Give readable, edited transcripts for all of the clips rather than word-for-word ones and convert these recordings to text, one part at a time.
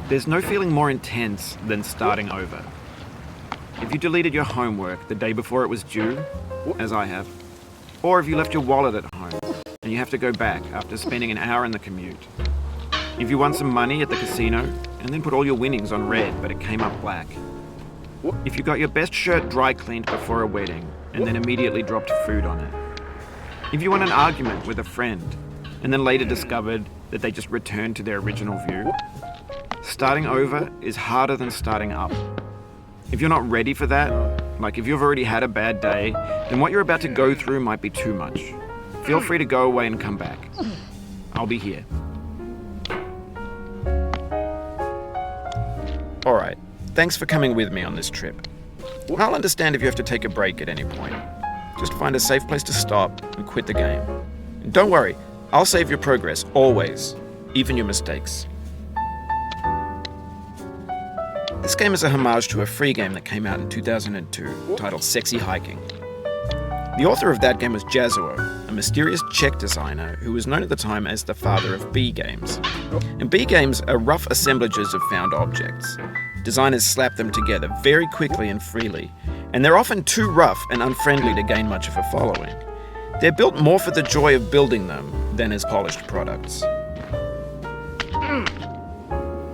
There's no feeling more intense than starting over. If you deleted your homework the day before it was due, as I have, or if you left your wallet at home and you have to go back after spending an hour in the commute. If you won some money at the casino and then put all your winnings on red but it came up black. If you got your best shirt dry cleaned before a wedding and then immediately dropped food on it. If you won an argument with a friend and then later discovered that they just returned to their original view. Starting over is harder than starting up. If you're not ready for that, like if you've already had a bad day, then what you're about to go through might be too much. Feel free to go away and come back. I'll be here. Alright, thanks for coming with me on this trip. I'll understand if you have to take a break at any point. Just find a safe place to stop and quit the game. And don't worry, I'll save your progress, always, even your mistakes. This game is a homage to a free game that came out in 2002, titled Sexy Hiking. The author of that game was Jazuo, a mysterious Czech designer who was known at the time as the father of B games. And B games are rough assemblages of found objects. Designers slap them together very quickly and freely, and they're often too rough and unfriendly to gain much of a following. They're built more for the joy of building them than as polished products.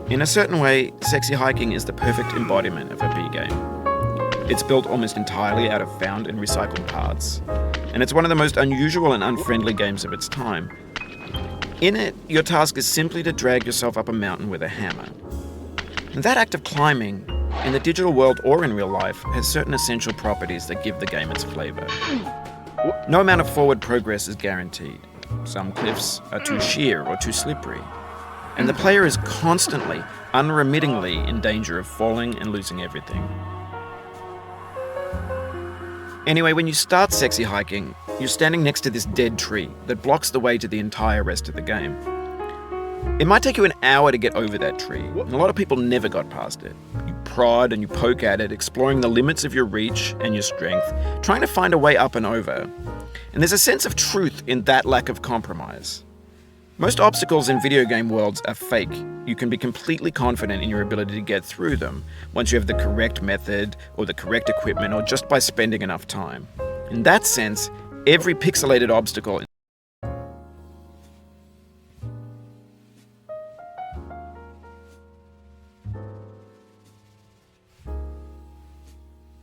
In a certain way, Sexy Hiking is the perfect embodiment of a B game. It's built almost entirely out of found and recycled parts, and it's one of the most unusual and unfriendly games of its time. In it, your task is simply to drag yourself up a mountain with a hammer. And that act of climbing, in the digital world or in real life, has certain essential properties that give the game its flavor. No amount of forward progress is guaranteed. Some cliffs are too sheer or too slippery. And the player is constantly, unremittingly in danger of falling and losing everything. Anyway, when you start Sexy Hiking, you're standing next to this dead tree that blocks the way to the entire rest of the game. It might take you an hour to get over that tree, and a lot of people never got past it. You prod and you poke at it, exploring the limits of your reach and your strength, trying to find a way up and over. And there's a sense of truth in that lack of compromise. Most obstacles in video game worlds are fake. You can be completely confident in your ability to get through them once you have the correct method or the correct equipment or just by spending enough time. In that sense, every pixelated obstacle